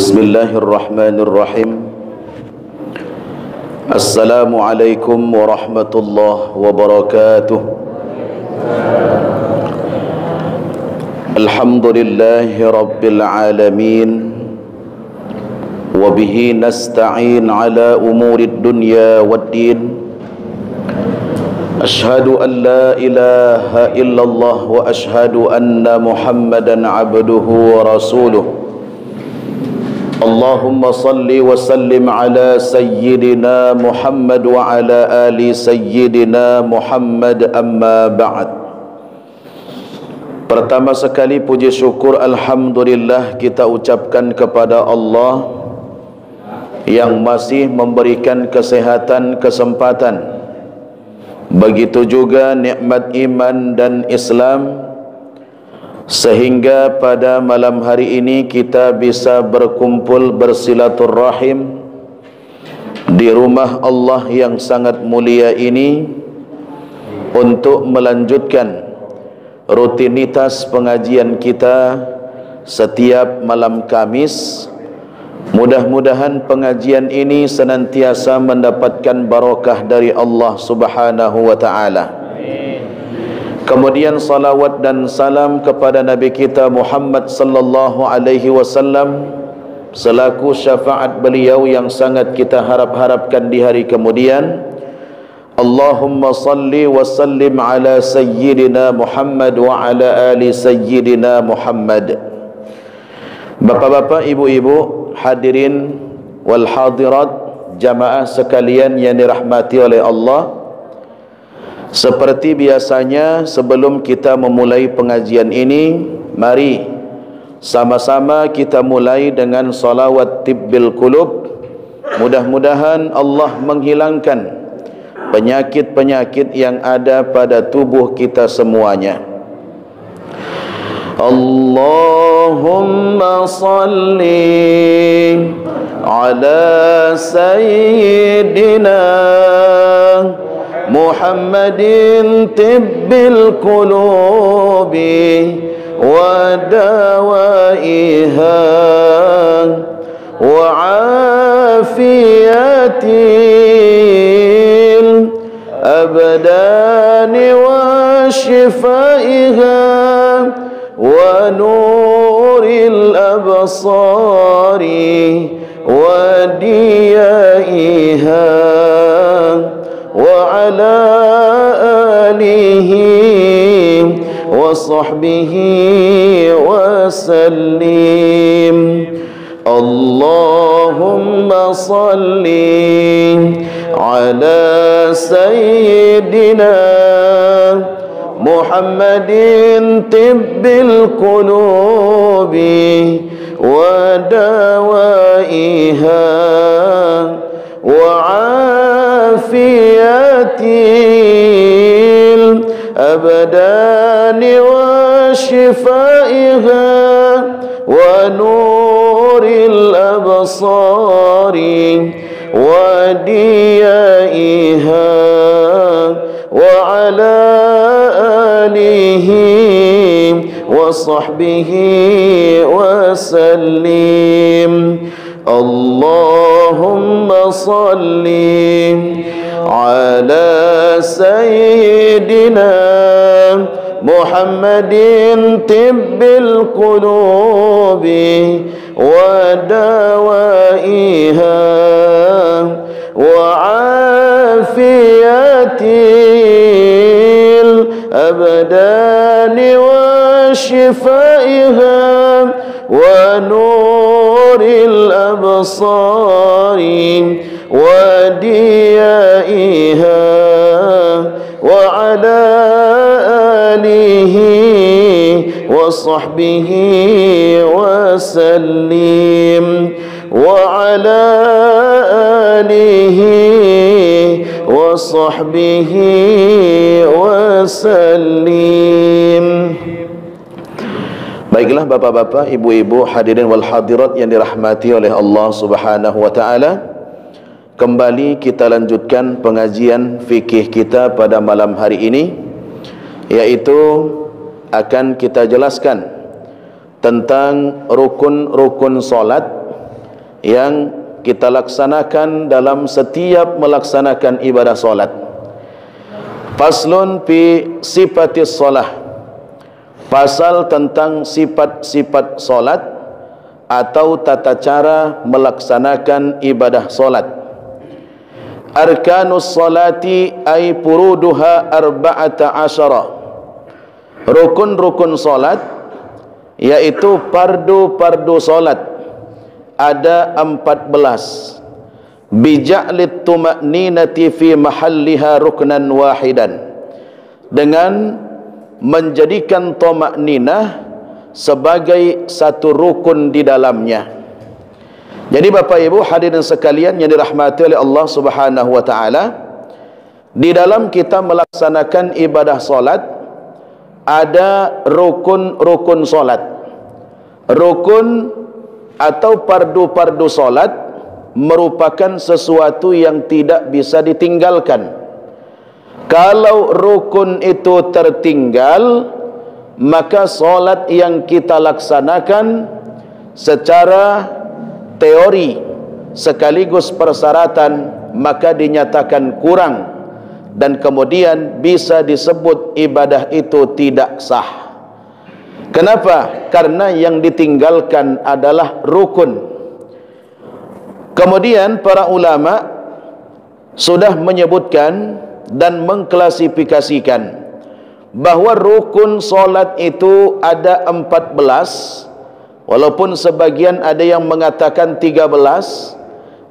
Bismillahirrahmanirrahim. Assalamualaikum warahmatullahi wabarakatuh. Alhamdulillahi rabbil alamin. Wabihi nasta'in ala umurid dunya waddin. Ashhadu an la ilaha illallah wa ashhadu anna Muhammadan abduhu wa rasuluh. Allahumma salli wa sallim ala sayyidina Muhammad wa ala ali sayyidina Muhammad, amma ba'd. Pertama sekali puji syukur alhamdulillah kita ucapkan kepada Allah yang masih memberikan kesehatan, kesempatan. Begitu juga nikmat iman dan Islam, sehingga pada malam hari ini kita bisa berkumpul bersilaturrahim di rumah Allah yang sangat mulia ini untuk melanjutkan rutinitas pengajian kita setiap malam Kamis. Mudah-mudahan pengajian ini senantiasa mendapatkan barakah dari Allah Subhanahu wa ta'ala. Kemudian salawat dan salam kepada Nabi kita Muhammad sallallahu alaihi wasallam selaku syafaat beliau yang sangat kita harap-harapkan di hari kemudian. Allahumma salli wa sallim ala sayyidina Muhammad wa ala ali sayyidina Muhammad. Bapak-bapak, ibu-ibu, hadirin wal hadirat, jamaah sekalian yang dirahmati oleh Allah. Seperti biasanya, sebelum kita memulai pengajian ini, mari sama-sama kita mulai dengan salawat tibbil qulub. Mudah-mudahan Allah menghilangkan penyakit-penyakit yang ada pada tubuh kita semuanya. Allahumma salli ala sayyidina Muhammadin tibbil qulubi wa dawaiha wa afiyatil abdani wa shifaiha wa nuril absari wa diyaiha wa ala alihi wa sahbihi wa sallim. Allahumma salli ala sayyidina Muhammadin tibbil qulubi wa dawaiha wa afiyatil abdani wa shifaiha wa nuril absari wa diyaiha wa ala alihi wa sahbihi wa sallim. Allahumma salli ala sayyidina Muhammadin tibbil qulubi wa dawaiha wa afiyatil abdani wa shifaiha wa nuril absari wa diyaiha wa ala alihi wa sahbihi wa sallim wa ala alihi wa sahbihi wa sallim. Baiklah bapak-bapak, ibu-ibu, hadirin wal hadirat yang dirahmati oleh Allah Subhanahu wa ta'ala. Kembali kita lanjutkan pengajian fikih kita pada malam hari ini, yaitu akan kita jelaskan tentang rukun-rukun solat yang kita laksanakan dalam setiap melaksanakan ibadah solat. Faslun fi sifatis solah, pasal tentang sifat-sifat solat atau tata cara melaksanakan ibadah solat. Arkanus solati ay furuduha arba'ata asyara, rukun-rukun solat yaitu fardu-fardu solat ada 14. Bija'lit tuma'ninati fi mahalliha ruknan wahidan, dengan menjadikan tuma'ninah sebagai satu rukun di dalamnya. Jadi Bapak Ibu hadirin sekalian yang dirahmati oleh Allah Subhanahu wa taala, di dalam kita melaksanakan ibadah solat ada rukun-rukun solat. Rukun atau fardu-fardu solat merupakan sesuatu yang tidak bisa ditinggalkan. Kalau rukun itu tertinggal, maka solat yang kita laksanakan secara teori sekaligus persyaratan maka dinyatakan kurang, dan kemudian bisa disebut ibadah itu tidak sah. Kenapa? Karena yang ditinggalkan adalah rukun. Kemudian para ulama sudah menyebutkan dan mengklasifikasikan bahwa rukun solat itu ada 14, walaupun sebagian ada yang mengatakan 13,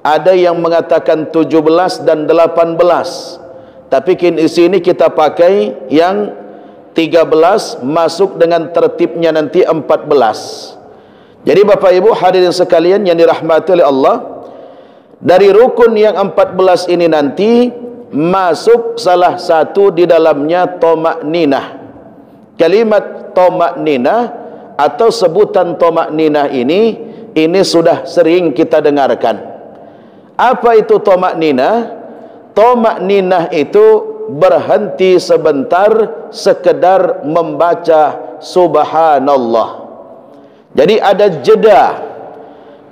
ada yang mengatakan 17 dan 18, tapi di sini kita pakai yang 13 masuk dengan tertibnya nanti 14. Jadi Bapak Ibu hadirin sekalian yang dirahmati oleh Allah, dari rukun yang 14 ini nanti masuk salah satu di dalamnya toma'ninah. Kalimat toma'ninah atau sebutan toma'ninah ini sudah sering kita dengarkan. Apa itu toma'ninah? Toma'ninah itu berhenti sebentar sekedar membaca subhanallah. Jadi ada jeda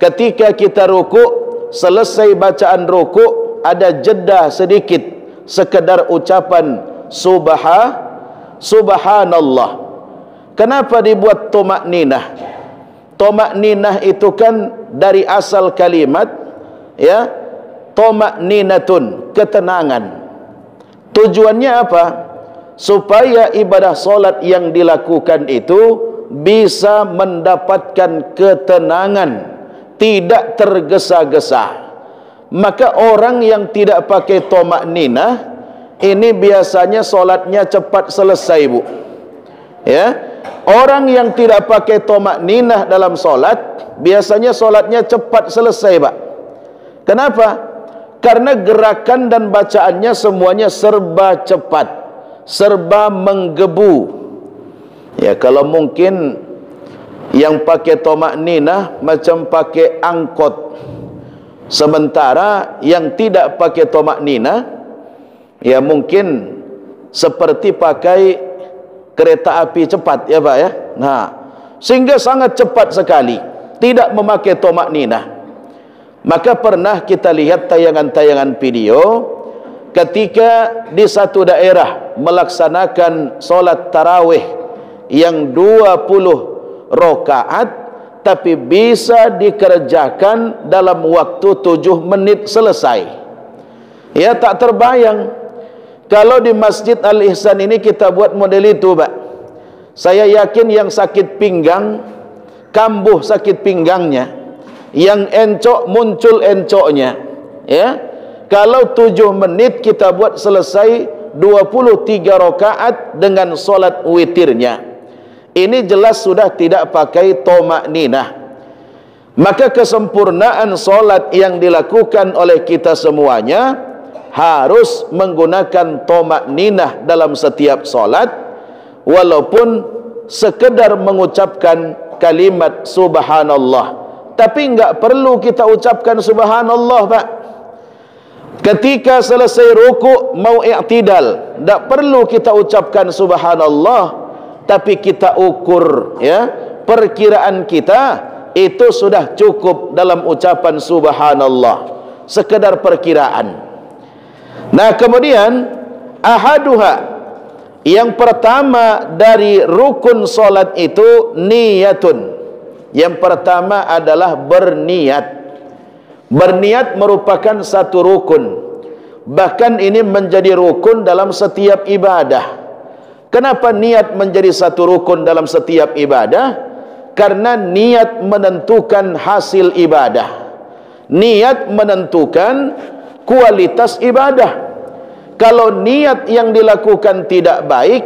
ketika kita rukuk, selesai bacaan rukuk ada jeda sedikit sekedar ucapan subhanallah. Kenapa dibuat toma'ninah? Toma'ninah itu kan dari asal kalimat ya, toma'ninatun, ketenangan. Tujuannya apa? Supaya ibadah solat yang dilakukan itu bisa mendapatkan ketenangan, tidak tergesa-gesa. Maka orang yang tidak pakai toma'ninah ini biasanya solatnya cepat selesai, Bu. Ya, orang yang tidak pakai toma'ninah dalam solat biasanya solatnya cepat selesai, Pak. Kenapa? Karena gerakan dan bacaannya semuanya serba cepat, serba menggebu. Ya, kalau mungkin yang pakai toma'ninah macam pakai angkot, sementara yang tidak pakai toma'ninah ya mungkin seperti pakai kereta api cepat, ya Pak ya. Nah, sehingga sangat cepat sekali, tidak memakai toma'ninah. Maka pernah kita lihat tayangan-tayangan video ketika di satu daerah melaksanakan solat tarawih yang 20 rakaat, tapi bisa dikerjakan dalam waktu 7 menit selesai. Ya, tak terbayang kalau di Masjid Al-Ihsan ini kita buat model itu, Pak. Saya yakin yang sakit pinggang, kambuh sakit pinggangnya, yang encok muncul encoknya, ya. Kalau 7 menit kita buat selesai 23 rakaat dengan solat witirnya, ini jelas sudah tidak pakai toma'ninah. Maka kesempurnaan solat yang dilakukan oleh kita semuanya harus menggunakan toma'ninah dalam setiap solat, walaupun sekedar mengucapkan kalimat subhanallah. Tapi enggak perlu kita ucapkan subhanallah, Pak. Ketika selesai rukuk mau i'tidal, enggak perlu kita ucapkan subhanallah, tapi kita ukur ya perkiraan kita itu sudah cukup dalam ucapan subhanallah, sekedar perkiraan. Nah, kemudian ahaduha, yang pertama dari rukun solat itu niyatun. Yang pertama adalah berniat. Berniat merupakan satu rukun. Bahkan ini menjadi rukun dalam setiap ibadah. Kenapa niat menjadi satu rukun dalam setiap ibadah? Karena niat menentukan hasil ibadah. Niat menentukan kualitas ibadah. Kalau niat yang dilakukan tidak baik,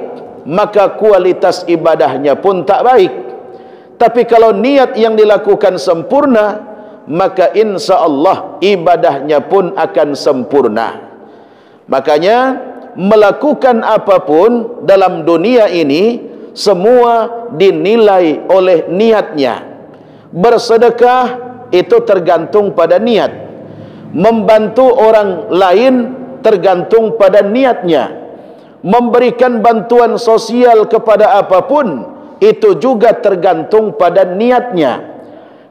maka kualitas ibadahnya pun tak baik. Tapi kalau niat yang dilakukan sempurna, maka insya Allah ibadahnya pun akan sempurna. Makanya melakukan apapun dalam dunia ini semua dinilai oleh niatnya. Bersedekah itu tergantung pada niat. Membantu orang lain tergantung pada niatnya. Memberikan bantuan sosial kepada apapun itu juga tergantung pada niatnya.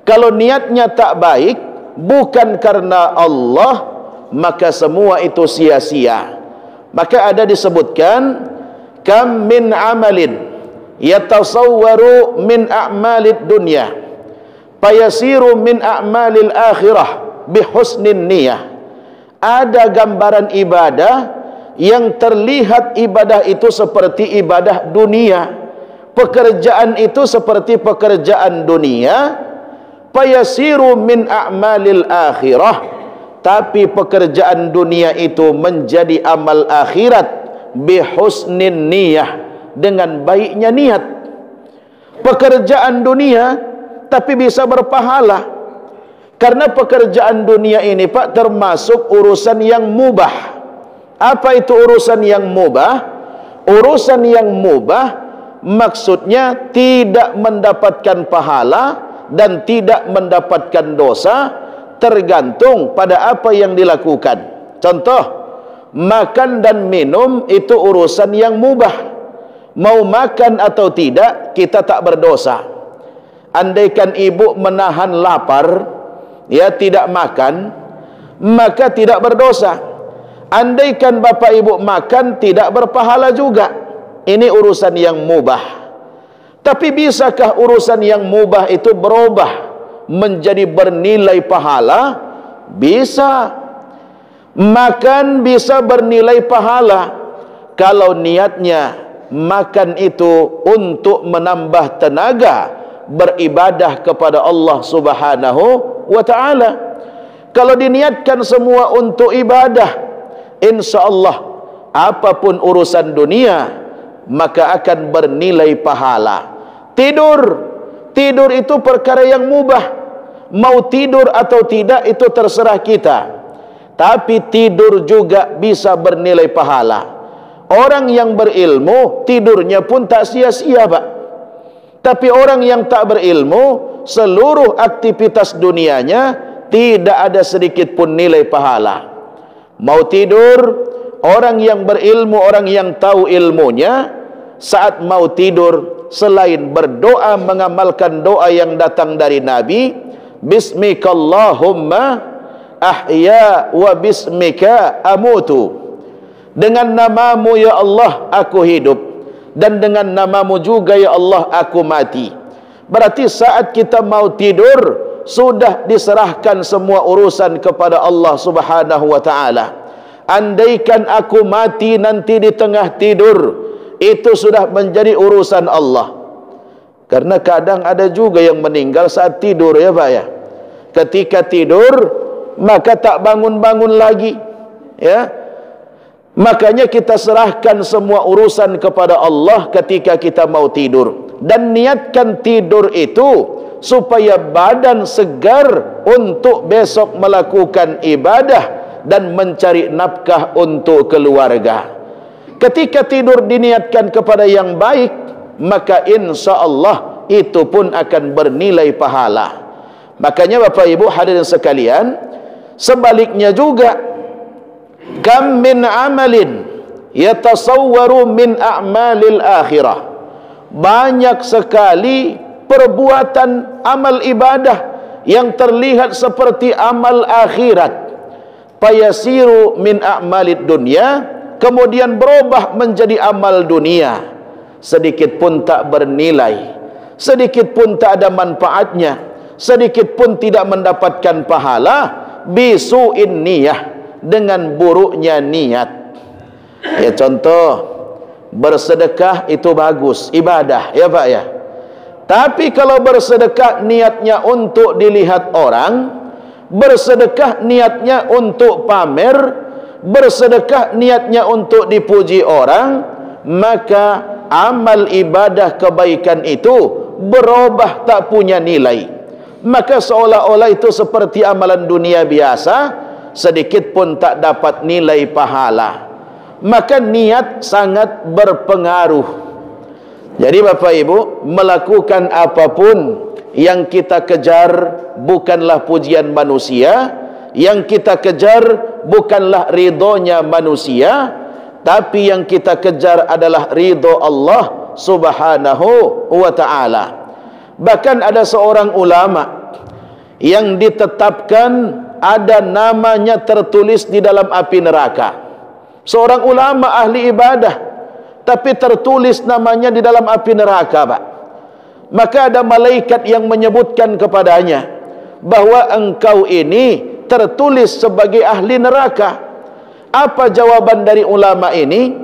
Kalau niatnya tak baik, bukan karena Allah, maka semua itu sia-sia. Maka ada disebutkan, kam min amalin yatasawwaru min a'malid dunya fayasiru min a'malil akhirah bihusnin niyah. Ada gambaran ibadah yang terlihat ibadah itu seperti ibadah dunia, pekerjaan itu seperti pekerjaan dunia, fayasiru min a'malil akhirah, tapi pekerjaan dunia itu menjadi amal akhirat bihusnin niyah, dengan baiknya niat. Pekerjaan dunia tapi bisa berpahala. Karena pekerjaan dunia ini, Pak, termasuk urusan yang mubah. Apa itu urusan yang mubah? Urusan yang mubah maksudnya tidak mendapatkan pahala dan tidak mendapatkan dosa, tergantung pada apa yang dilakukan. Contoh, makan dan minum itu urusan yang mubah. Mau makan atau tidak, kita tak berdosa. Andaikan ibu menahan lapar, ya tidak makan, maka tidak berdosa. Andaikan bapak ibu makan, tidak berpahala juga. Ini urusan yang mubah. Tapi bisakah urusan yang mubah itu berubah menjadi bernilai pahala? Bisa. Makan bisa bernilai pahala kalau niatnya makan itu untuk menambah tenaga beribadah kepada Allah Subhanahu wa ta'ala. Kalau diniatkan semua untuk ibadah, insya Allah apapun urusan dunia maka akan bernilai pahala. Tidur itu perkara yang mubah. Mau tidur atau tidak itu terserah kita. Tapi tidur juga bisa bernilai pahala. Orang yang berilmu tidurnya pun tak sia-sia, Pak. Tapi orang yang tak berilmu, seluruh aktivitas dunianya tidak ada sedikit pun nilai pahala. Mau tidur, orang yang berilmu, orang yang tahu ilmunya, saat mau tidur, selain berdoa mengamalkan doa yang datang dari Nabi, Bismikallahumma ahya wa bismika amutu. Dengan namamu ya Allah aku hidup, dan dengan namamu juga ya Allah aku mati. Berarti saat kita mau tidur, sudah diserahkan semua urusan kepada Allah Subhanahu wa ta'ala. Andaikan aku mati nanti di tengah tidur, itu sudah menjadi urusan Allah. Karena kadang ada juga yang meninggal saat tidur, ya Pak ya. Ketika tidur maka tak bangun-bangun lagi, ya. Makanya kita serahkan semua urusan kepada Allah ketika kita mau tidur. Dan niatkan tidur itu supaya badan segar untuk besok melakukan ibadah dan mencari nafkah untuk keluarga. Ketika tidur diniatkan kepada yang baik, maka insya Allah itu pun akan bernilai pahala. Makanya Bapak Ibu hadirin sekalian, sebaliknya juga, kam min amalin yatasawwaru min a'malil akhirah. Banyak sekali perbuatan amal ibadah yang terlihat seperti amal akhirat, fayasiru min a'malid dunya, kemudian berubah menjadi amal dunia, sedikit pun tak bernilai, sedikit pun tak ada manfaatnya, sedikit pun tidak mendapatkan pahala, bisu'in niyah, dengan buruknya niat. Ya, contoh, bersedekah itu bagus, ibadah, ya Pak ya. Tapi kalau bersedekah niatnya untuk dilihat orang, bersedekah niatnya untuk pamer, bersedekah niatnya untuk dipuji orang, maka amal ibadah kebaikan itu berubah tak punya nilai. Maka seolah-olah itu seperti amalan dunia biasa, sedikit pun tak dapat nilai pahala. Maka niat sangat berpengaruh. Jadi Bapak Ibu, melakukan apapun yang kita kejar bukanlah pujian manusia, yang kita kejar bukanlah ridhonya manusia, tapi yang kita kejar adalah ridho Allah Subhanahu wa ta'ala. Bahkan ada seorang ulama yang ditetapkan ada namanya tertulis di dalam api neraka. Seorang ulama ahli ibadah, tapi tertulis namanya di dalam api neraka, Pak. Maka ada malaikat yang menyebutkan kepadanya bahwa engkau ini tertulis sebagai ahli neraka. Apa jawaban dari ulama ini?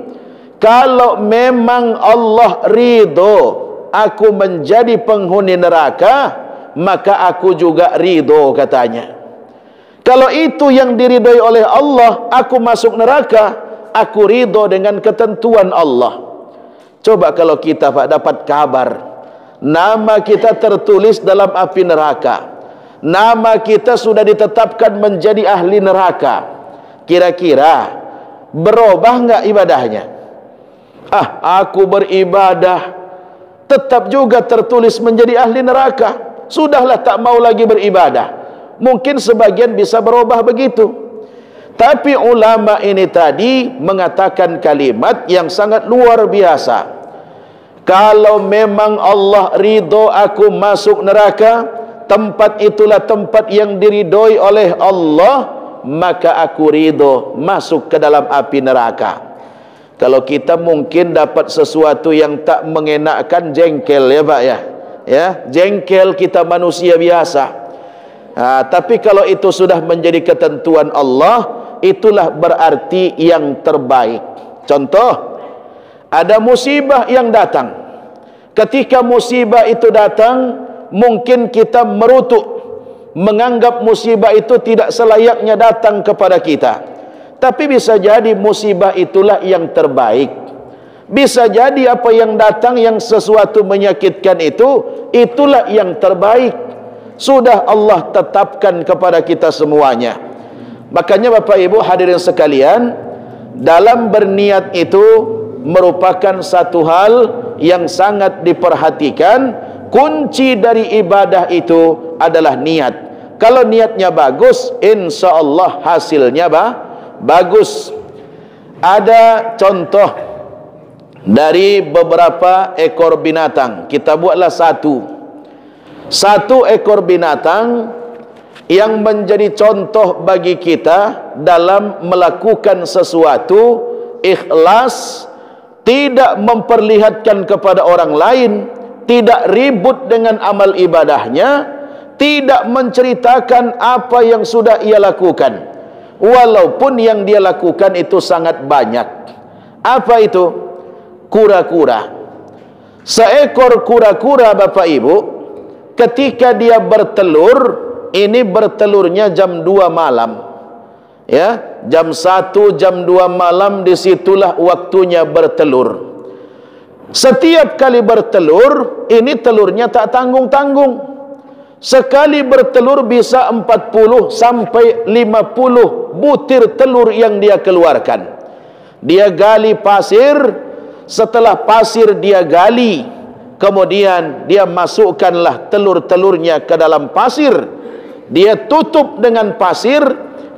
Kalau memang Allah ridho aku menjadi penghuni neraka, maka aku juga ridho, katanya. Kalau itu yang diridhoi oleh Allah, aku masuk neraka, aku ridho dengan ketentuan Allah. Coba kalau kita, Pak, dapat kabar nama kita tertulis dalam api neraka, nama kita sudah ditetapkan menjadi ahli neraka, kira-kira berubah nggak ibadahnya? Aku beribadah tetap juga tertulis menjadi ahli neraka, sudahlah tak mau lagi beribadah. Mungkin sebagian bisa berubah begitu. Tapi ulama ini tadi mengatakan kalimat yang sangat luar biasa. Kalau memang Allah ridho aku masuk neraka, tempat itulah tempat yang diridhoi oleh Allah, maka aku ridho masuk ke dalam api neraka. Kalau kita mungkin dapat sesuatu yang tak mengenakkan, jengkel, ya Pak ya. Ya, jengkel, kita manusia biasa. Tapi kalau itu sudah menjadi ketentuan Allah, itulah berarti yang terbaik. Contoh, ada musibah yang datang. Ketika musibah itu datang, mungkin kita merutuk, menganggap musibah itu tidak selayaknya datang kepada kita. Tapi bisa jadi musibah itulah yang terbaik. Bisa jadi apa yang datang yang sesuatu menyakitkan itulah yang terbaik. Sudah Allah tetapkan kepada kita semuanya. Makanya Bapak Ibu hadirin sekalian, dalam berniat itu merupakan satu hal yang sangat diperhatikan. Kunci dari ibadah itu adalah niat. Kalau niatnya bagus, insya Allah hasilnya bagus. Ada contoh dari beberapa ekor binatang. Kita buatlah satu ekor binatang yang menjadi contoh bagi kita dalam melakukan sesuatu ikhlas, tidak memperlihatkan kepada orang lain, tidak ribut dengan amal ibadahnya, tidak menceritakan apa yang sudah ia lakukan, walaupun yang dia lakukan itu sangat banyak. Apa itu? Kura-kura. Seekor kura-kura, Bapak Ibu, ketika dia bertelur, ini bertelurnya jam 2 malam. Ya, jam 1, jam 2 malam, disitulah waktunya bertelur. Setiap kali bertelur, ini telurnya tak tanggung-tanggung. Sekali bertelur bisa 40 sampai 50 butir telur yang dia keluarkan. Dia gali pasir, setelah pasir dia gali, kemudian dia masukkanlah telur-telurnya ke dalam pasir, dia tutup dengan pasir,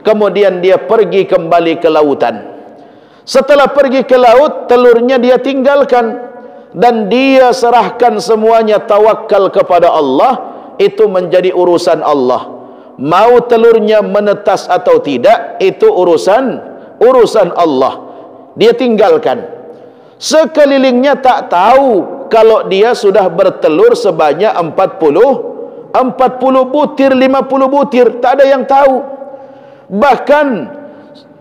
kemudian dia pergi kembali ke lautan. Setelah pergi ke laut, telurnya dia tinggalkan. dan dia serahkan semuanya, tawakal kepada Allah, itu menjadi urusan Allah. Mau telurnya menetas atau tidak, itu urusan Allah. Dia tinggalkan. Sekelilingnya tak tahu kalau dia sudah bertelur sebanyak 40 butir, 50 butir, tak ada yang tahu. Bahkan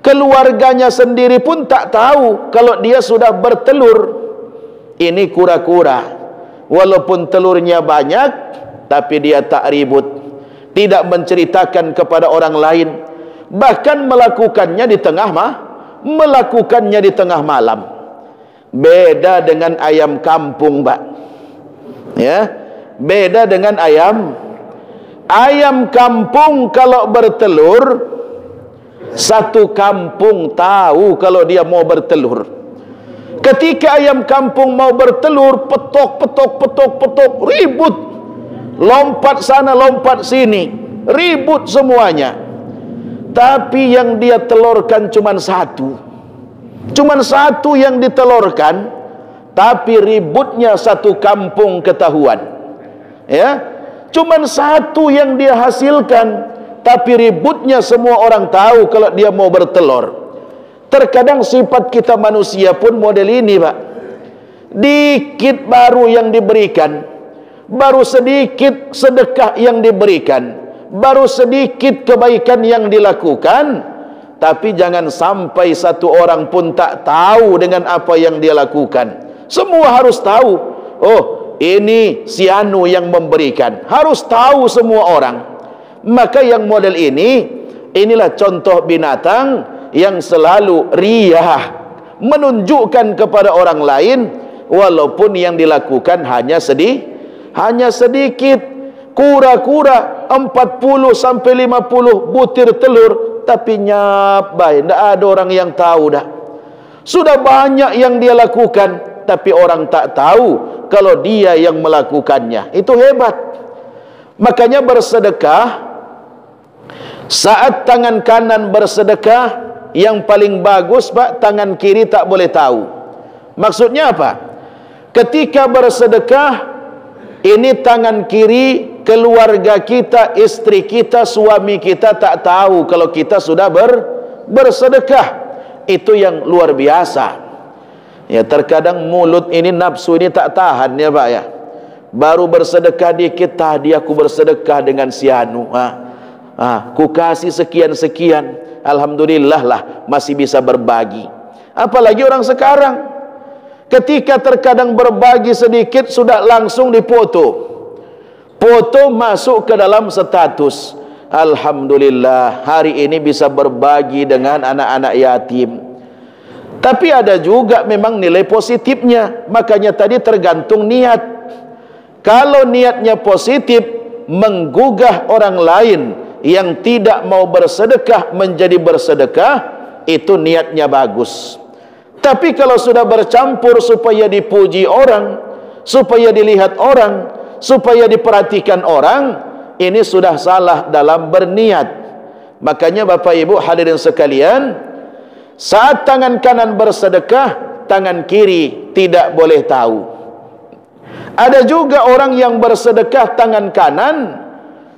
keluarganya sendiri pun tak tahu kalau dia sudah bertelur. Ini kura-kura, walaupun telurnya banyak, tapi dia tak ribut, tidak menceritakan kepada orang lain, bahkan melakukannya di tengah malam. Beda dengan ayam kampung, Pak. Ya, beda dengan ayam kampung kalau bertelur, satu kampung tahu kalau dia mau bertelur. Ketika ayam kampung mau bertelur, petok, ribut, lompat sana lompat sini, ribut semuanya. Tapi yang dia telurkan cuman satu yang ditelurkan, tapi ributnya satu kampung ketahuan. Ya, cuman satu yang dia hasilkan, tapi ributnya semua orang tahu kalau dia mau bertelur. Terkadang sifat kita manusia pun model ini, Pak. Dikit baru yang diberikan, baru sedikit sedekah yang diberikan, baru sedikit kebaikan yang dilakukan, tapi jangan sampai satu orang pun tak tahu dengan apa yang dia lakukan. Semua harus tahu. Oh, ini si Anu yang memberikan. Harus tahu semua orang. Maka yang model ini, inilah contoh binatang yang selalu riyah, menunjukkan kepada orang lain, walaupun yang dilakukan hanya sedikit. Kura-kura 40 sampai 50 butir telur, tapi nyabai, tidak ada orang yang tahu dah. Sudah banyak yang dia lakukan, tapi orang tak tahu kalau dia yang melakukannya. Itu hebat. Makanya bersedekah, saat tangan kanan bersedekah, yang paling bagus, Pak, tangan kiri tak boleh tahu. Maksudnya apa? Ketika bersedekah, ini tangan kiri, keluarga kita, istri kita, suami kita tak tahu kalau kita sudah bersedekah. Itu yang luar biasa. Ya, terkadang mulut ini, nafsu ini tak tahan, ya Pak, ya. Baru bersedekah dikit, tadi aku bersedekah dengan si Anu, ku kasih sekian-sekian, alhamdulillah lah masih bisa berbagi. Apalagi orang sekarang, ketika terkadang berbagi sedikit sudah langsung dipoto. Foto masuk ke dalam status. Alhamdulillah hari ini bisa berbagi dengan anak-anak yatim. Tapi ada juga memang nilai positifnya. Makanya tadi tergantung niat. Kalau niatnya positif, menggugah orang lain yang tidak mau bersedekah menjadi bersedekah, itu niatnya bagus. Tapi kalau sudah bercampur supaya dipuji orang, supaya dilihat orang, supaya diperhatikan orang, ini sudah salah dalam berniat. Makanya Bapak Ibu hadirin sekalian, saat tangan kanan bersedekah, tangan kiri tidak boleh tahu. Ada juga orang yang bersedekah tangan kanan,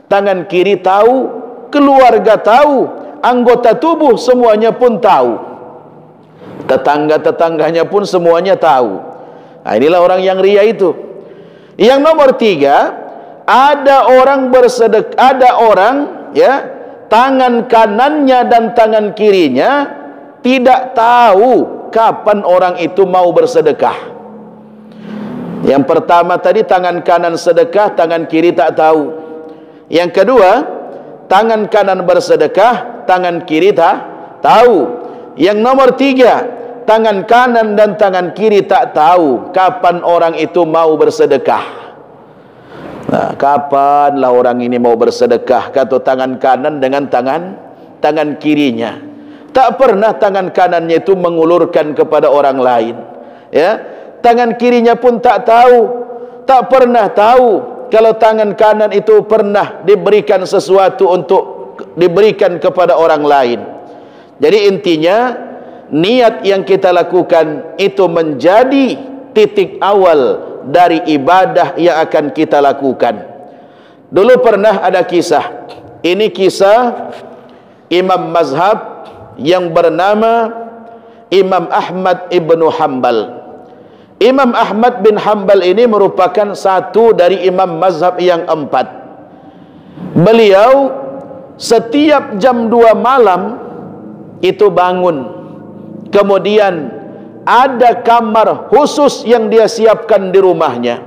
tangan kiri tahu, keluarga tahu, anggota tubuh semuanya pun tahu, tetangga-tetangganya pun semuanya tahu. Nah, inilah orang yang ria itu. Yang nomor 3, ada orang bersedekah, ada orang ya, tangan kanannya dan tangan kirinya tidak tahu kapan orang itu mau bersedekah. Yang pertama tadi tangan kanan sedekah, tangan kiri tak tahu. Yang kedua, tangan kanan bersedekah, tangan kiri tak tahu. Yang nomor 3, tangan kanan dan tangan kiri tak tahu kapan orang itu mau bersedekah. Nah, kapanlah orang ini mau bersedekah, kata tangan kanan dengan tangan kirinya. Tak pernah tangan kanannya itu mengulurkan kepada orang lain, ya. Tangan kirinya pun tak tahu, tak pernah tahu kalau tangan kanan itu pernah diberikan sesuatu untuk diberikan kepada orang lain. Jadi intinya, niat yang kita lakukan itu menjadi titik awal dari ibadah yang akan kita lakukan. Dulu pernah ada kisah. Ini kisah imam mazhab yang bernama Imam Ahmad ibnu Hanbal. Imam Ahmad bin Hanbal ini merupakan satu dari imam mazhab yang 4. Beliau setiap jam 2 malam itu bangun. Kemudian ada kamar khusus yang dia siapkan di rumahnya.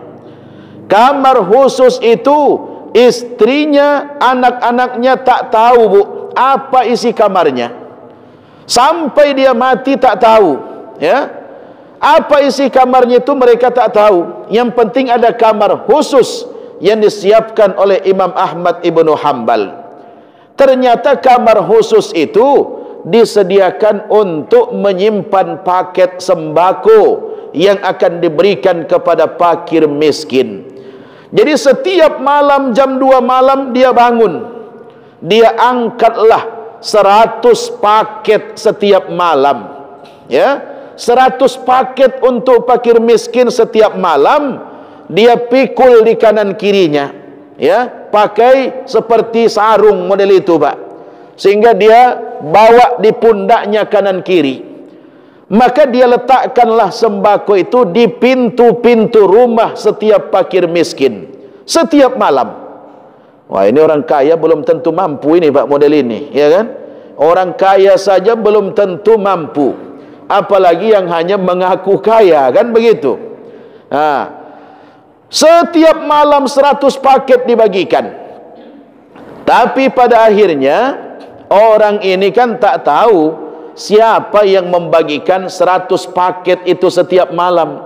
Kamar khusus itu istrinya, anak-anaknya tak tahu, Bu, apa isi kamarnya. Sampai dia mati tak tahu, ya. Apa isi kamarnya itu mereka tak tahu. Yang penting ada kamar khusus yang disiapkan oleh Imam Ahmad ibnu Hanbal. Ternyata kamar khusus itu disediakan untuk menyimpan paket sembako yang akan diberikan kepada fakir miskin. Jadi setiap malam jam 2 malam dia bangun. Dia angkatlah 100 paket setiap malam, ya. 100 paket untuk fakir miskin setiap malam. Dia pikul di kanan kirinya, ya, pakai seperti sarung model itu, Pak, sehingga dia bawa di pundaknya kanan kiri. Maka dia letakkanlah sembako itu di pintu-pintu rumah setiap fakir miskin setiap malam. Wah, ini orang kaya belum tentu mampu ini, Pak, model ini, ya kan? Orang kaya saja belum tentu mampu, apalagi yang hanya mengaku kaya, kan begitu. Nah, setiap malam 100 paket dibagikan. Tapi pada akhirnya orang ini kan tak tahu siapa yang membagikan 100 paket itu setiap malam.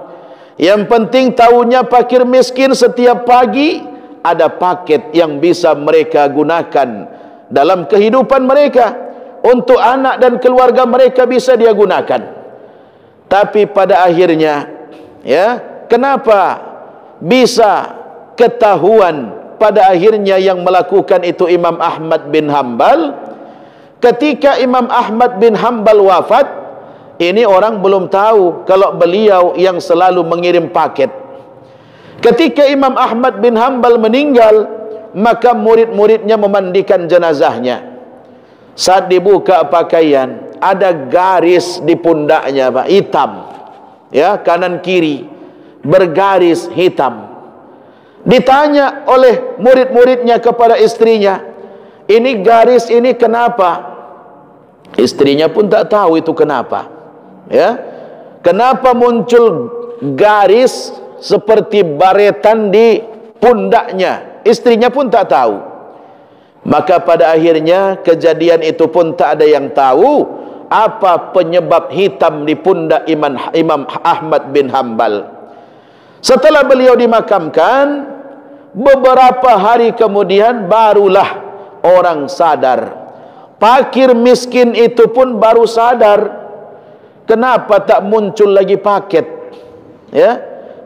Yang penting tahunya fakir miskin setiap pagi ada paket yang bisa mereka gunakan dalam kehidupan mereka. Untuk anak dan keluarga mereka bisa dia gunakan. Tapi pada akhirnya, ya, kenapa bisa ketahuan pada akhirnya yang melakukan itu Imam Ahmad bin Hanbal? Ketika Imam Ahmad bin Hanbal wafat, ini orang belum tahu kalau beliau yang selalu mengirim paket. Ketika Imam Ahmad bin Hanbal meninggal, maka murid-muridnya memandikan jenazahnya. Saat dibuka pakaian, ada garis di pundaknya, Pak, hitam, ya, kanan kiri bergaris hitam. Ditanya oleh murid-muridnya kepada istrinya, ini garis ini kenapa? Istrinya pun tak tahu itu kenapa, ya. Kenapa muncul garis seperti baretan di pundaknya? Istrinya pun tak tahu. Maka pada akhirnya kejadian itu pun tak ada yang tahu apa penyebab hitam di pundak Imam Ahmad bin Hanbal. Setelah beliau dimakamkan, beberapa hari kemudian barulah orang sadar. Fakir miskin itu pun baru sadar, kenapa tak muncul lagi paket, ya?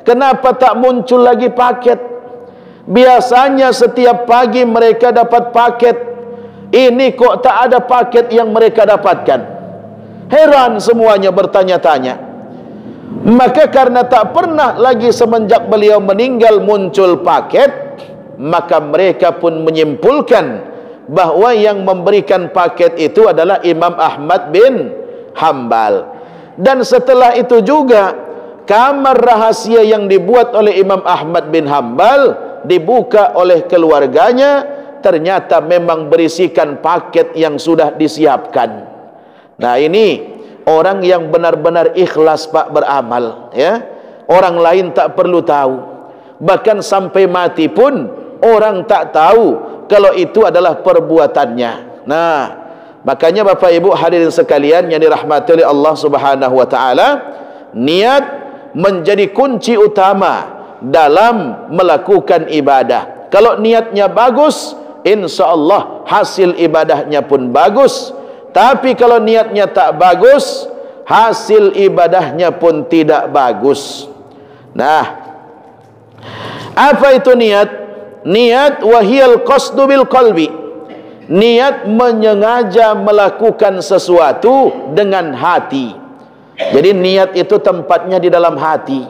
Kenapa tak muncul lagi paket? Biasanya setiap pagi mereka dapat paket. Ini kok tak ada paket yang mereka dapatkan? Heran semuanya, bertanya-tanya. Maka karena tak pernah lagi semenjak beliau meninggal muncul paket, maka mereka pun menyimpulkan bahwa yang memberikan paket itu adalah Imam Ahmad bin Hanbal. Dan setelah itu juga kamar rahasia yang dibuat oleh Imam Ahmad bin Hanbal dibuka oleh keluarganya, ternyata memang berisikan paket yang sudah disiapkan. Nah, ini orang yang benar-benar ikhlas, Pak, beramal, ya. Orang lain tak perlu tahu. Bahkan sampai mati pun orang tak tahu kalau itu adalah perbuatannya. Nah, makanya Bapak Ibu hadirin sekalian yang dirahmati oleh Allah Subhanahu wa taala, niat menjadi kunci utama dalam melakukan ibadah. Kalau niatnya bagus, insya Allah hasil ibadahnya pun bagus. Tapi kalau niatnya tak bagus, hasil ibadahnya pun tidak bagus. Nah, apa itu niat? Niat wahiyal qasdu bil qalbi. Niat menyengaja melakukan sesuatu dengan hati. Jadi niat itu tempatnya di dalam hati.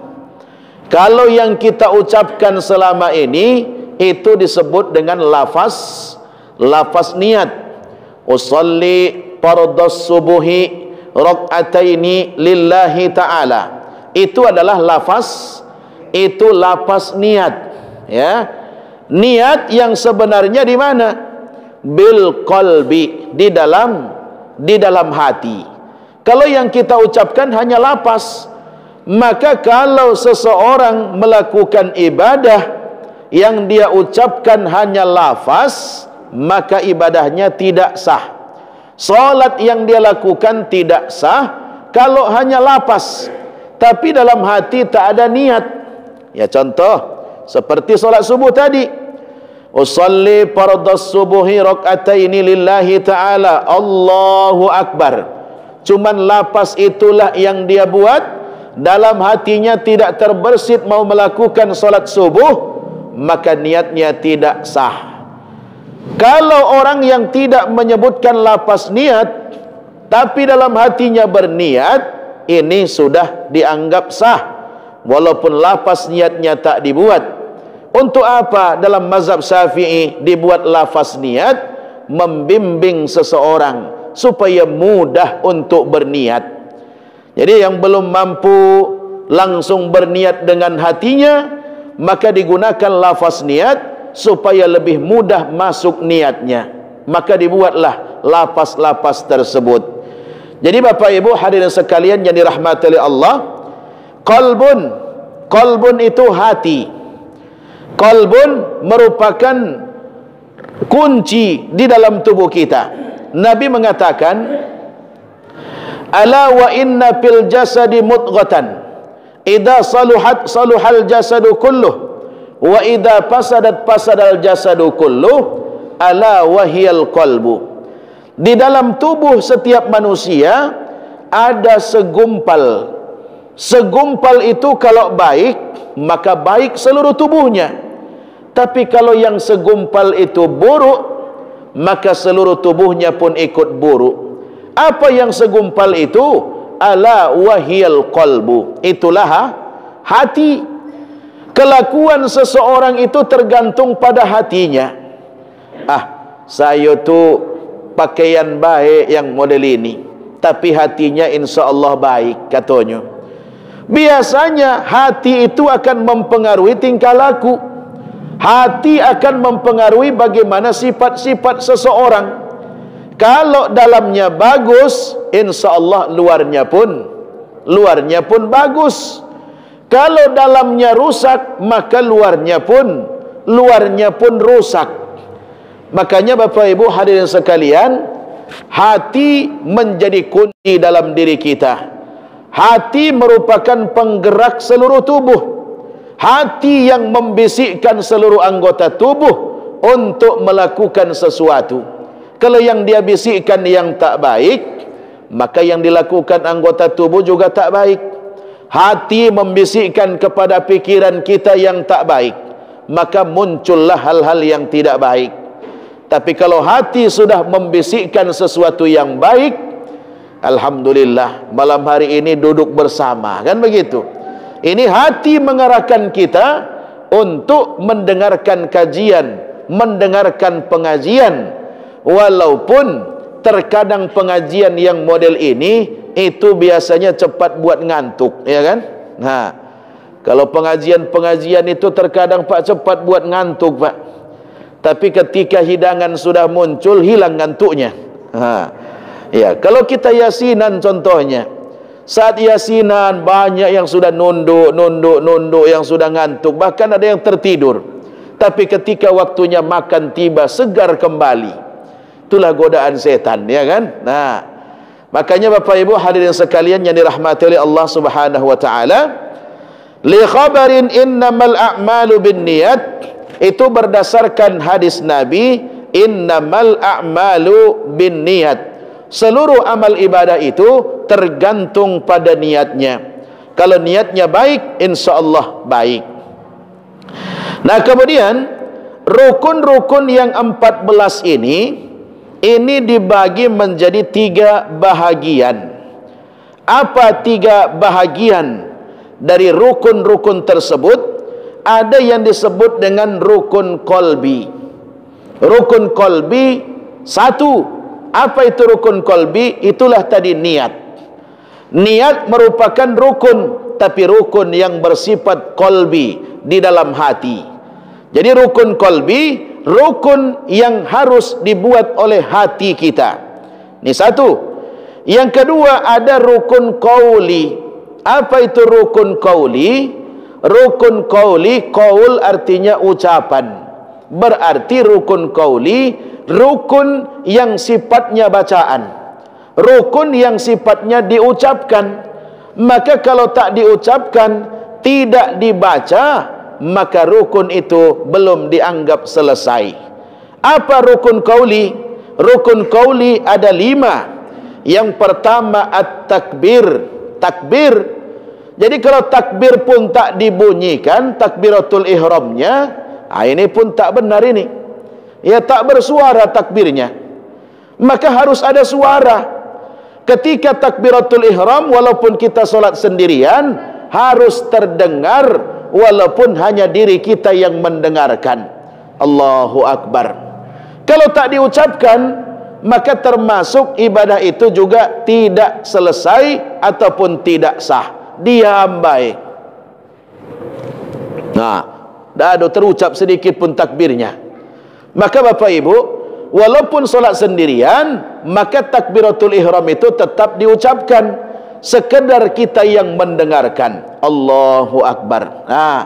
Kalau yang kita ucapkan selama ini itu disebut dengan lafaz niat. Usalli fardhas subuhi rak'ataini lillahi ta'ala. Itu adalah lafaz niat, ya. Niat yang sebenarnya di mana? Bil qalbi, di dalam hati. Kalau yang kita ucapkan hanya lafaz, maka kalau seseorang melakukan ibadah yang dia ucapkan hanya lafaz, maka ibadahnya tidak sah. Salat yang dia lakukan tidak sah kalau hanya lafaz, tapi dalam hati tak ada niat. Ya, contoh seperti salat subuh tadi. Usalli fardhas subuhi rak'ataini lillahi ta'ala, Allahu akbar. Cuman lafaz itulah yang dia buat, dalam hatinya tidak terbersit mau melakukan salat subuh, maka niatnya tidak sah. Kalau orang yang tidak menyebutkan lafaz niat tapi dalam hatinya berniat, ini sudah dianggap sah walaupun lafaz niatnya tak dibuat. Untuk apa dalam mazhab Syafi'i dibuat lafaz niat? Membimbing seseorang supaya mudah untuk berniat. Jadi yang belum mampu langsung berniat dengan hatinya, maka digunakan lafaz niat supaya lebih mudah masuk niatnya. Maka dibuatlah lafaz-lafaz tersebut. Jadi Bapak Ibu hadirin sekalian yang dirahmati oleh Allah, qalbun itu hati. Qalbun merupakan kunci di dalam tubuh kita. Nabi mengatakan, ala wa inna fil jasadi mudghatan idza saluhat saluhal jasadu kulluh wa idza fasadal jasadu kulluh, ala wahiyal qalbu. Di dalam tubuh setiap manusia ada segumpal. Segumpal itu kalau baik, maka baik seluruh tubuhnya. Tapi kalau yang segumpal itu buruk, maka seluruh tubuhnya pun ikut buruk. Apa yang segumpal itu? Ala wahiyal qalbu. Itulah hati. Kelakuan seseorang itu tergantung pada hatinya. Saya tu pakaian baik yang model ini, tapi hatinya insya Allah baik, katanya. Biasanya hati itu akan mempengaruhi tingkah laku. Hati akan mempengaruhi bagaimana sifat-sifat seseorang. Kalau dalamnya bagus, insya Allah luarnya pun bagus. Kalau dalamnya rusak, maka luarnya pun rusak. Makanya Bapak Ibu hadirin sekalian, hati menjadi kunci dalam diri kita. Hati merupakan penggerak seluruh tubuh. Hati yang membisikkan seluruh anggota tubuh untuk melakukan sesuatu. Kalau yang dia bisikkan yang tak baik, maka yang dilakukan anggota tubuh juga tak baik. Hati membisikkan kepada pikiran kita yang tak baik, maka muncullah hal-hal yang tidak baik. Tapi kalau hati sudah membisikkan sesuatu yang baik, alhamdulillah, malam hari ini duduk bersama, kan begitu. Ini hati mengarahkan kita untuk mendengarkan kajian, mendengarkan pengajian. Walaupun terkadang pengajian yang model ini itu biasanya cepat buat ngantuk, ya kan? Nah, kalau pengajian itu terkadang Pak cepat buat ngantuk, Pak. Tapi ketika hidangan sudah muncul, hilang ngantuknya. Ya, kalau kita yasinan contohnya, saat yasinan banyak yang sudah nunduk, yang sudah ngantuk, bahkan ada yang tertidur. Tapi ketika waktunya makan tiba, segar kembali. Itulah godaan setan, ya kan? Nah, makanya Bapak Ibu hadirin sekalian yang dirahmati oleh Allah Subhanahu wa taala, li khabarin innamal a'malu binniyat, itu berdasarkan hadis Nabi, innamal a'malu binniyat. Seluruh amal ibadah itu tergantung pada niatnya. Kalau niatnya baik, insya Allah baik. Nah, kemudian rukun-rukun yang 14 ini dibagi menjadi 3 bahagian. Apa 3 bahagian? dari rukun-rukun tersebut ada yang disebut dengan rukun qalbi. Rukun qalbi satu. Apa itu rukun qalbi? Itulah tadi niat. Niat merupakan rukun, tapi rukun yang bersifat qalbi, di dalam hati. Jadi rukun qalbi, rukun yang harus dibuat oleh hati kita. Ini satu. Yang kedua ada rukun qauli. Apa itu rukun qauli? Rukun qauli, qaul artinya ucapan. Berarti rukun qauli, rukun yang sifatnya bacaan, rukun yang sifatnya diucapkan. Maka kalau tak diucapkan, tidak dibaca, maka rukun itu belum dianggap selesai. Apa rukun qauli? Rukun qauli ada 5. Yang pertama at-takbir, takbir. Jadi kalau takbir pun tak dibunyikan, takbiratul ihramnya, ini pun tak benar ini. Ya, tak bersuara takbirnya. Maka harus ada suara. Ketika takbiratul ihram, walaupun kita solat sendirian, harus terdengar, walaupun hanya diri kita yang mendengarkan. Allahu Akbar. Kalau tak diucapkan, maka termasuk ibadah itu juga tidak selesai ataupun tidak sah. Diam baik. Nah, dah ada terucap sedikit pun takbirnya. Maka Bapak Ibu, walaupun solat sendirian, maka takbiratul ihram itu tetap diucapkan, sekedar kita yang mendengarkan. Allahu Akbar. Nah,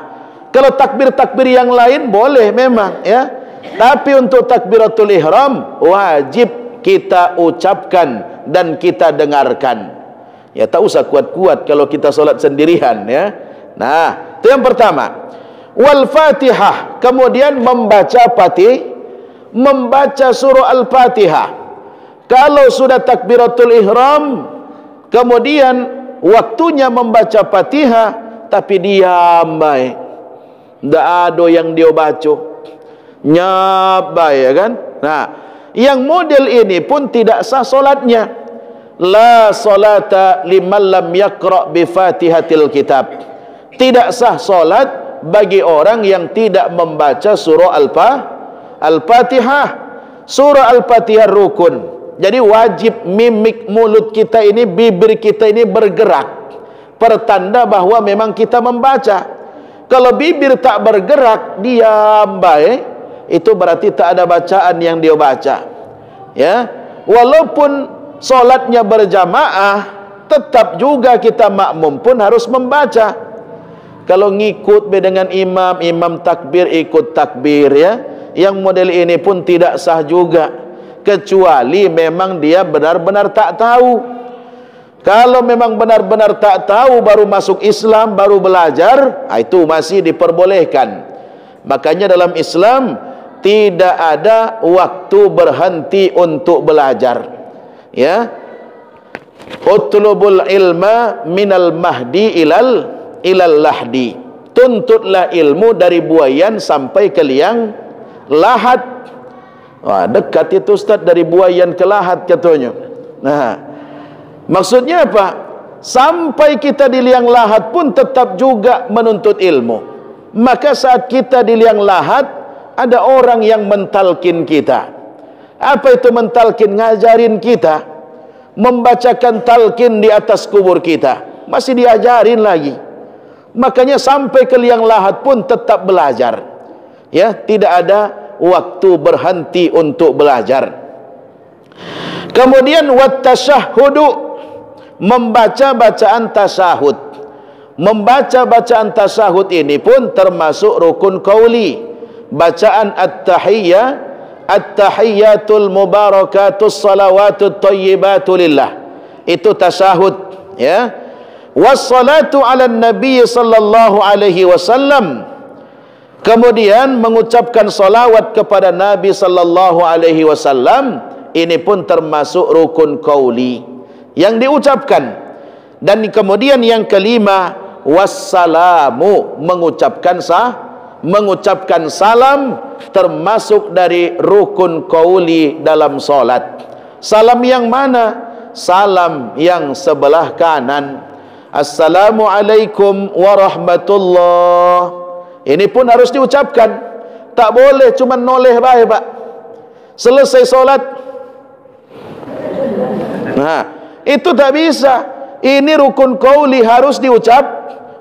kalau takbir-takbir yang lain boleh memang, ya. Tapi untuk takbiratul ihram wajib kita ucapkan dan kita dengarkan. Ya, tak usah kuat-kuat kalau kita solat sendirian, ya. Nah, itu yang pertama. Wal Fatihah, kemudian membaca surah Al-Fatihah. Kalau sudah takbiratul ihram, kemudian waktunya membaca Fatihah, tapi diam baik. Tak ada yang dia baca. Nyap baik, ya kan? Nah, yang model ini pun tidak sah solatnya. La salata liman lam yaqra' bi Fatihatil kitab. Tidak sah solat bagi orang yang tidak membaca surah Al-Fatihah. Surah Al-Fatihah rukun. Jadi wajib mimik mulut kita ini, bibir kita ini bergerak, pertanda bahwa memang kita membaca. Kalau bibir tak bergerak, diam baik, itu berarti tak ada bacaan yang dia baca. Ya, walaupun solatnya berjamaah, tetap juga kita makmum pun harus membaca. Kalau ngikut dengan imam, imam takbir ikut takbir, ya. Yang model ini pun tidak sah juga, kecuali memang dia benar-benar tak tahu. Kalau memang benar-benar tak tahu, baru masuk Islam, baru belajar, itu masih diperbolehkan. Makanya dalam Islam tidak ada waktu berhenti untuk belajar. Ya, utlubul ilma minal mahdi ilal lahdi. Tuntutlah ilmu dari buayan sampai ke liang lahat. Wah, dekat itu Ustaz, dari buayan ke lahat katanya. Nah, maksudnya apa? Sampai kita di liang lahat pun tetap juga menuntut ilmu. Maka saat kita di liang lahat, ada orang yang mentalkin kita. Apa itu mentalkin? Ngajarin kita, membacakan talqin di atas kubur kita, masih diajarin lagi. Makanya sampai ke liang lahat pun tetap belajar. Ya, tidak ada waktu berhenti untuk belajar. Kemudian wat tasyahhudu, membaca bacaan tasyahud. Membaca bacaan tasyahud ini pun termasuk rukun qauli. Bacaan at-tahiyyah, at-tahiyyatul mubarakatus salawatut thayyibatu lillah, itu tasyahud, ya. Wassalatu ala nabi sallallahu alaihi wasallam, kemudian mengucapkan salawat kepada Nabi sallallahu alaihi wasallam, ini pun termasuk rukun qauli yang diucapkan. Dan kemudian yang kelima, wassalamu, mengucapkan salam, termasuk dari rukun qauli dalam solat. Salam yang mana? Salam yang sebelah kanan. Assalamualaikum warahmatullahi. Ini pun harus diucapkan. Tak boleh cuma noleh baik, Pak. Selesai solat, nah, itu tak bisa. Ini rukun qauli, harus diucap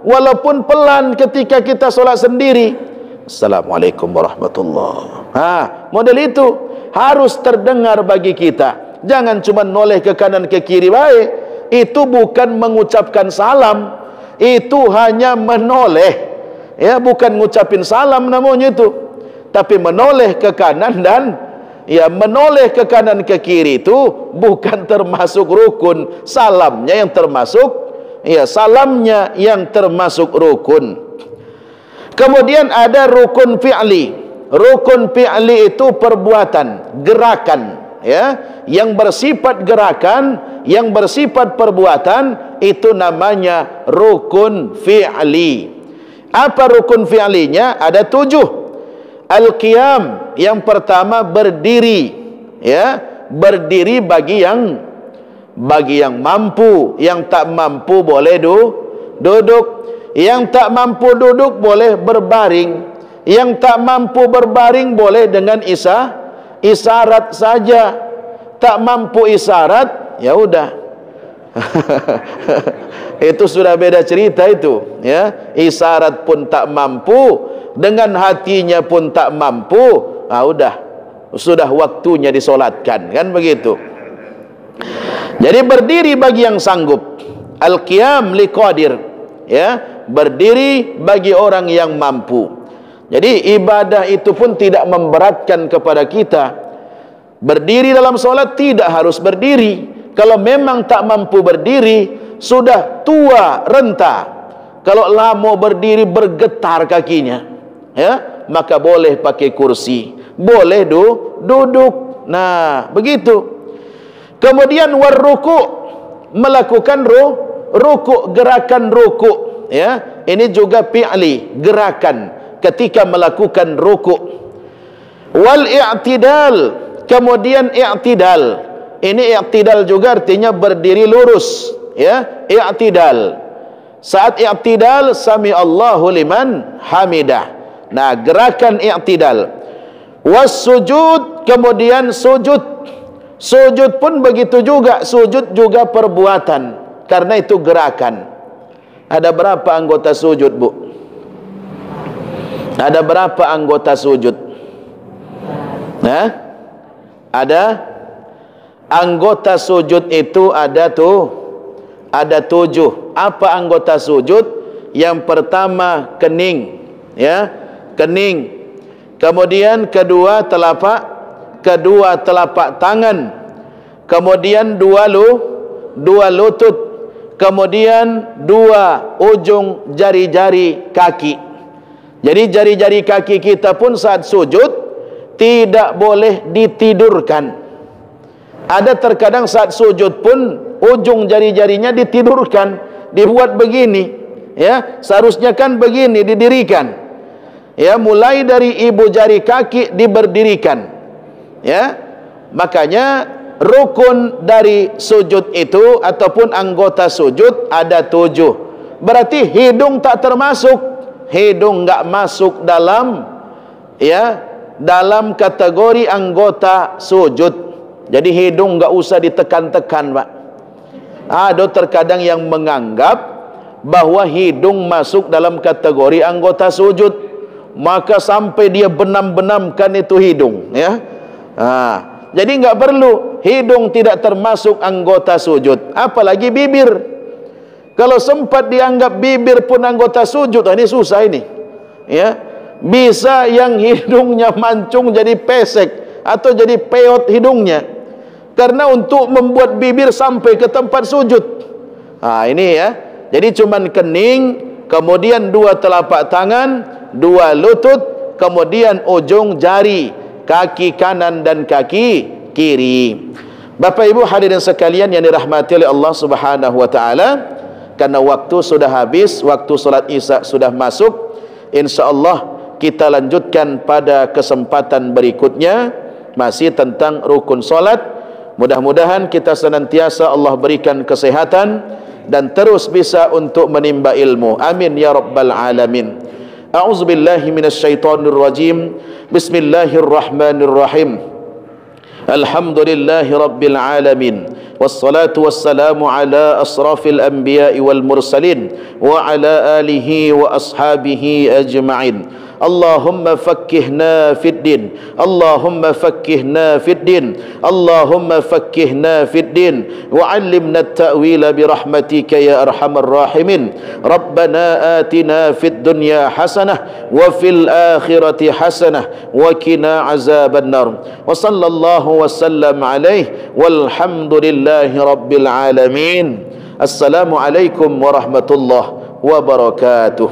walaupun pelan ketika kita solat sendiri. Assalamualaikum warahmatullahi. Model itu harus terdengar bagi kita. Jangan cuma noleh ke kanan ke kiri baik. Itu bukan mengucapkan salam, itu hanya menoleh. Ya, bukan ngucapin salam namanya itu. Tapi menoleh ke kanan dan menoleh ke kanan ke kiri itu bukan termasuk rukun. Salamnya yang termasuk, salamnya yang termasuk rukun. Kemudian ada rukun fi'li. Rukun fi'li itu perbuatan, gerakan, yang bersifat gerakan, yang bersifat perbuatan, itu namanya rukun fi'li. Apa rukun fi'linya? Ada 7. Al-qiyam, yang pertama berdiri, berdiri bagi yang mampu. Yang tak mampu boleh duduk. Yang tak mampu duduk boleh berbaring. Yang tak mampu berbaring boleh dengan isyarat saja. Tak mampu isyarat, ya udah. Itu sudah beda cerita itu, Isyarat pun tak mampu, dengan hatinya pun tak mampu, udah, sudah waktunya disolatkan, kan begitu. Jadi berdiri bagi yang sanggup. Al-qiyam liqadir, berdiri bagi orang yang mampu. Jadi ibadah itu pun tidak memberatkan kepada kita. Berdiri dalam solat tidak harus berdiri. Kalau memang tak mampu berdiri, sudah tua renta, kalau lama berdiri bergetar kakinya, maka boleh pakai kursi, boleh duduk. Nah, begitu. Kemudian warruku, melakukan ruku, gerakan ruku, ini juga fi'li, gerakan ketika melakukan ruku. Wal i'tidal, kemudian i'tidal. Ini i'tidal juga artinya berdiri lurus, i'tidal. Saat i'tidal, sami Allahu liman hamidah. Nah, gerakan i'tidal. Was sujud, kemudian sujud. Sujud pun begitu juga. Sujud juga perbuatan, karena itu gerakan. Ada berapa anggota sujud, Bu? Ada berapa anggota sujud? Ada anggota sujud itu ada 7. Apa anggota sujud? Yang pertama kening, kening. Kemudian kedua telapak tangan. Kemudian dua lutut. Kemudian 2 ujung jari-jari kaki. Jadi jari-jari kaki kita pun saat sujud tidak boleh ditidurkan. Ada terkadang saat sujud pun ujung jari-jarinya ditidurkan, dibuat begini, seharusnya kan begini didirikan, mulai dari ibu jari kaki diberdirikan, makanya rukun dari sujud itu ataupun anggota sujud ada 7. Berarti hidung tak termasuk, hidung enggak masuk dalam dalam kategori anggota sujud. Jadi hidung enggak usah ditekan-tekan, Pak. Ada terkadang yang menganggap bahwa hidung masuk dalam kategori anggota sujud, maka sampai dia benam-benamkan itu hidung, jadi enggak perlu. Hidung tidak termasuk anggota sujud, apalagi bibir. Kalau sempat dianggap bibir pun anggota sujud, ini susah ini. Bisa yang hidungnya mancung jadi pesek atau jadi peot hidungnya, karena untuk membuat bibir sampai ke tempat sujud. Ini jadi cuman kening, kemudian 2 telapak tangan, 2 lutut, kemudian ujung jari kaki kanan dan kaki kiri. Bapak Ibu hadirin sekalian yang dirahmati oleh Allah Subhanahu wa taala, karena waktu sudah habis, waktu salat Isya sudah masuk. Insyaallah kita lanjutkan pada kesempatan berikutnya, masih tentang rukun salat. Mudah-mudahan kita senantiasa Allah berikan kesehatan, dan terus bisa untuk menimba ilmu. Amin ya rabbal alamin. A'udzubillahi minasyaitonir rajim. Bismillahirrahmanirrahim. Alhamdulillahi rabbil alamin. Wassalatu wassalamu ala asrafil anbiya'i wal mursalin wa ala alihi wa ashabihi ajma'in. Allahumma fakkihna fid din, Allahumma fakkihna fid din, Allahumma fakkihna fid din, wa 'allimna at-ta'wila bi rahmatika ya arhamar rahimin. Rabbana atina fid dunya hasanah wa fil akhirati hasanah wa qina azaban nar. Wa sallallahu wa sallam alaihi walhamdulillahi rabbil alamin. Assalamualaikum warahmatullahi wabarakatuh.